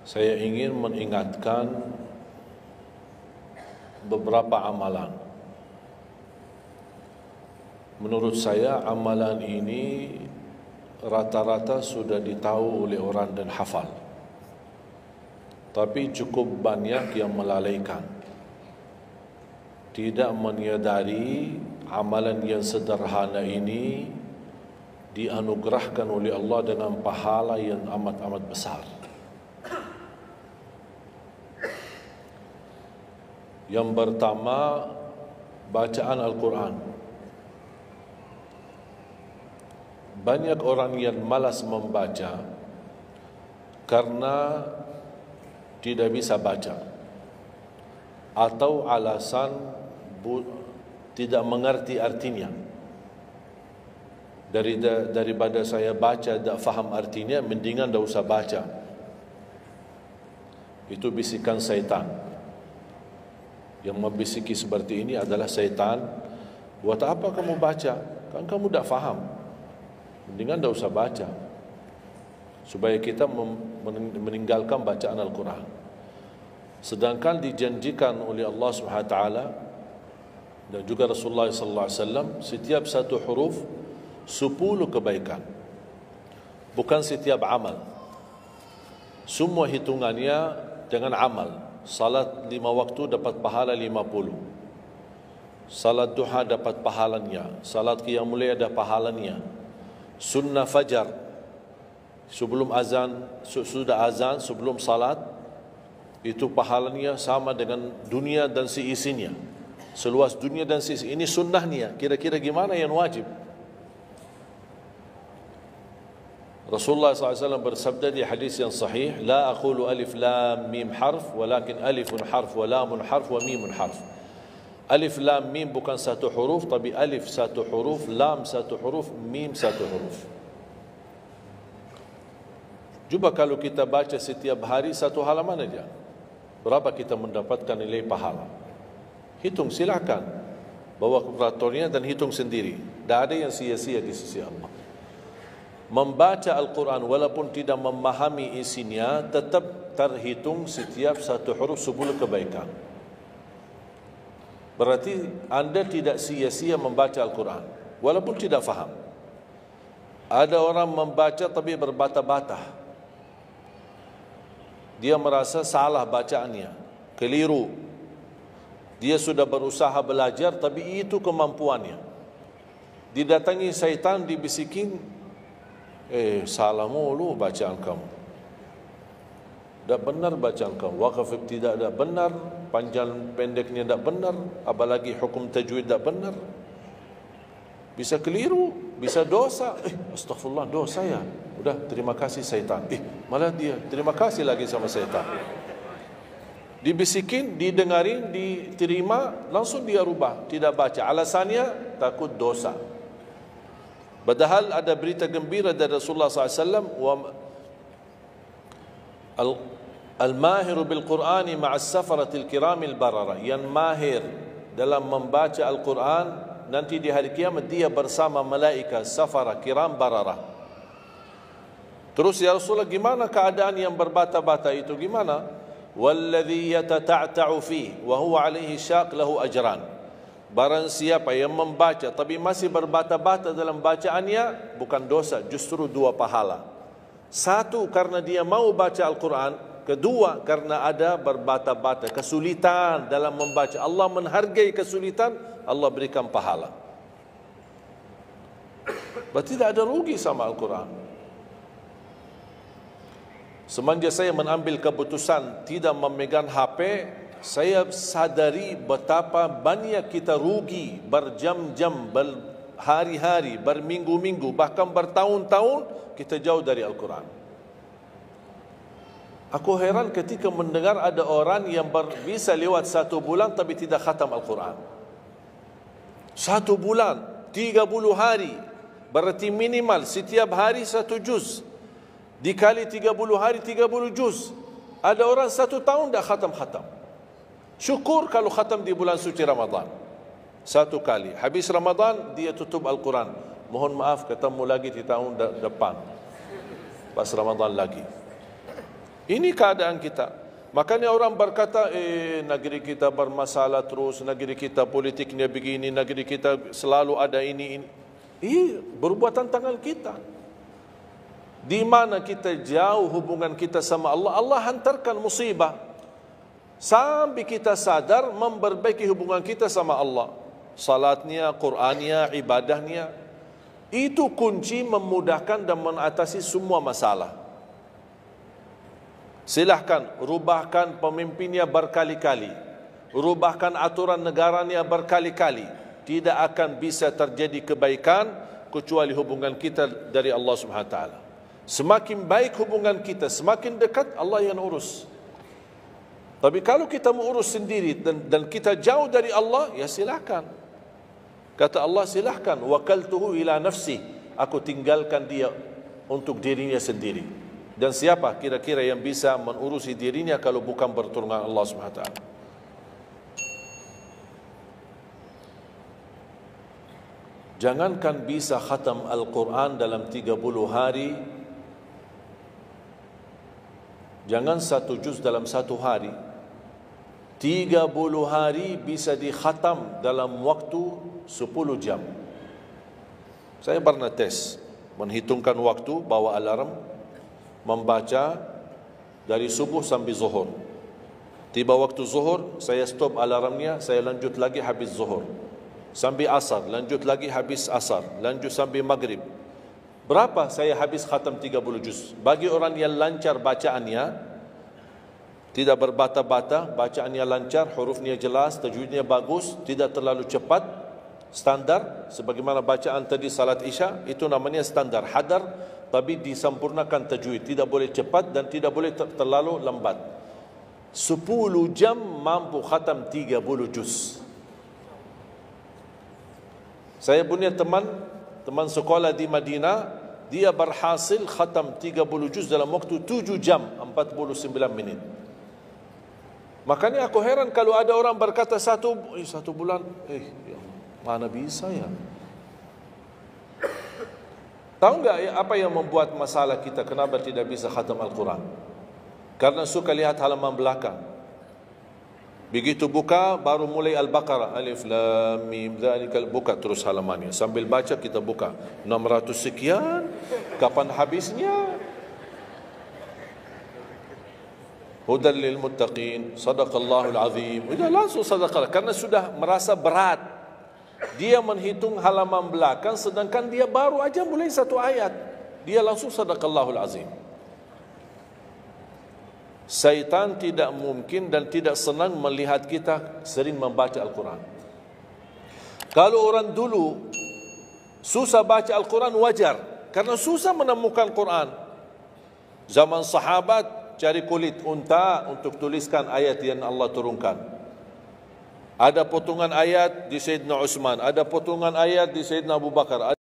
saya ingin mengingatkan beberapa amalan. Menurut saya amalan ini rata-rata sudah ditahu oleh orang dan hafal, tapi cukup banyak yang melalaikan, tidak menyadari amalan yang sederhana ini dianugerahkan oleh Allah dengan pahala yang amat-amat besar. Yang pertama, bacaan Al-Quran. Banyak orang yang malas membaca karena tidak bisa baca, atau alasan tidak mengerti artinya. Daripada saya baca tak faham artinya, mendingan tak usah baca. Itu bisikan syaitan. Yang membisiki seperti ini adalah syaitan. Buat apa kamu baca? Kan kamu tak faham. Mendingan tak usah baca, supaya kita meninggalkan bacaan Al-Quran. Sedangkan dijanjikan oleh Allah SWT dan juga Rasulullah SAW, setiap satu huruf 10 kebaikan. Bukan setiap amal. Semua hitungannya dengan amal. Salat 5 waktu dapat pahala 50. Salat duha dapat pahalanya. Salat qiyamul lail ada pahalanya. Sunnah fajar sebelum azan, sudah azan sebelum salat, itu pahalanya sama dengan dunia dan seisinya. Seluas dunia dan seisinya. Ini sunnahnya. Kira-kira gimana yang wajib? Rasulullah SAW bersabda di hadis yang sahih, la aqulu alif lam mim harf, walakin alifun harf wa lamun harf wa mimun harf. Alif lam mim bukan satu huruf, tapi alif satu huruf, lam satu huruf, mim satu huruf. Cuba kalau kita baca setiap hari satu halaman aja, berapa kita mendapatkan nilai pahala? Hitung, silakan. Bawa kalkulatornya dan hitung sendiri. Tak ada yang sia-sia di sisi Allah. Membaca Al-Quran walaupun tidak memahami isinya, tetap terhitung setiap satu huruf 10 kebaikan. Berarti anda tidak sia-sia membaca Al-Quran walaupun tidak faham. Ada orang membaca tapi berbata-bata. Dia merasa salah bacaannya, keliru. Dia sudah berusaha belajar tapi itu kemampuannya. Didatangi syaitan, dibisikin, salah mulu bacaan kamu. Tak benar bacaan kamu. Waqaf tidak ada benar, panjang pendeknya tak benar, apalagi hukum tajwid tak benar. Bisa keliru, bisa dosa. Astaghfirullah, dosa ya. Udah, terima kasih syaitan. Malah dia terima kasih lagi sama syaitan. Dibisikin, didengarin, diterima, langsung dia rubah, tidak baca. Alasannya takut dosa. Padahal ada berita gembira dari Rasulullah SAW, Al-mahiru bil-Qur'ani ma'as safaratil kiramil barara. Yang mahir dalam membaca Al-Quran, nanti di hari kiamat dia bersama malaikat safara kiram barara. Terus ya Rasulullah, gimana keadaan yang berbata-bata itu? Gimana? Walladhi yatata'ta'u fihi wa huwa alaihi syaq lahu ajran. Barang siapa yang membaca tapi masih berbata-bata dalam bacaannya, bukan dosa, justru 2 pahala. 1, karena dia mau baca Al-Quran. Kedua, karena ada berbata-bata, kesulitan dalam membaca. Allah menghargai kesulitan, Allah berikan pahala. Berarti tidak ada rugi sama Al-Quran. Semenjak saya mengambil keputusan tidak memegang HP, saya sadari betapa banyak kita rugi berjam-jam, berhari-hari, berminggu-minggu, bahkan bertahun-tahun kita jauh dari Al-Quran. Aku heran ketika mendengar ada orang yang bisa lewat 1 bulan tapi tidak khatam Al-Quran. 1 bulan, 30 hari, berarti minimal setiap hari 1 juz. Dikali 30 hari, 30 juz. Ada orang 1 tahun tak khatam-khatam. Syukur kalau khatam di bulan suci Ramadan. 1 kali. Habis Ramadan, dia tutup Al-Quran. Mohon maaf, ketemu lagi di tahun depan. Pas Ramadan lagi. Ini keadaan kita. Makanya orang berkata, negeri kita bermasalah terus, negeri kita politiknya begini, negeri kita selalu ada ini. Perbuatan tangan kita. Di mana kita jauh hubungan kita sama Allah, Allah hantarkan musibah. Sampai kita sadar memperbaiki hubungan kita sama Allah. Salatnya, Qur'annya, ibadahnya. Itu kunci memudahkan dan mengatasi semua masalah. Silahkan, rubahkan pemimpinnya berkali-kali. Rubahkan aturan negaranya berkali-kali. Tidak akan bisa terjadi kebaikan kecuali hubungan kita dari Allah Subhanahu Wa Taala. Semakin baik hubungan kita, semakin dekat Allah yang urus. Tapi kalau kita mengurus sendiri dan kita jauh dari Allah, ya silahkan. Kata Allah, silahkan. Wakaltuhu ila nafsi. Aku tinggalkan dia untuk dirinya sendiri. Dan siapa kira-kira yang bisa mengurusi dirinya kalau bukan pertolongan Allah SWT? Jangankan bisa khatam Al-Quran dalam 30 hari, jangan 1 juz dalam 1 hari, 30 hari bisa dikhatam dalam waktu 10 jam. Saya pernah tes, menghitungkan waktu, bawa alarm, membaca dari subuh sampai zuhur. Tiba waktu zuhur, saya stop alarmnya, saya lanjut lagi habis zuhur. Sampai asar, lanjut lagi habis asar, lanjut sampai maghrib. Berapa saya habis khatam 30 juz? Bagi orang yang lancar bacaannya, tidak berbata-bata, bacaannya lancar, hurufnya jelas, tajwidnya bagus, tidak terlalu cepat, standar, sebagaimana bacaan tadi salat Isya, itu namanya standar, hadar, tapi disempurnakan tajwid, tidak boleh cepat dan tidak boleh terlalu lambat. 10 jam mampu khatam 30 juz. Saya punya teman sekolah di Madinah, dia berhasil khatam 30 juz dalam waktu 7 jam 49 menit. Makanya aku heran kalau ada orang berkata satu bulan, mana bisa ya? Tahu enggak apa yang membuat masalah kita kenapa tidak bisa khatam Al-Quran? Karena suka lihat halaman belakang. Begitu buka baru mulai Al-Baqarah, Alif Lam Mim Dzalikal, buka terus halamannya. Sambil baca kita buka 600 sekian, kapan habisnya? Hudal lil muttaqin, sadaqallahul azim. Sudah langsung sadaqah karena sudah merasa berat. Dia menghitung halaman belakang sedangkan dia baru aja mulai 1 ayat. Dia langsung sadaqallahul azim. Syaitan tidak mungkin dan tidak senang melihat kita sering membaca Al-Quran. Kalau orang dulu susah baca Al-Quran wajar, karena susah menemukan Quran. Zaman sahabat cari kulit unta untuk tuliskan ayat yang Allah turunkan. Ada potongan ayat di Sayyidina Utsman, ada potongan ayat di Sayyidina Abu Bakar.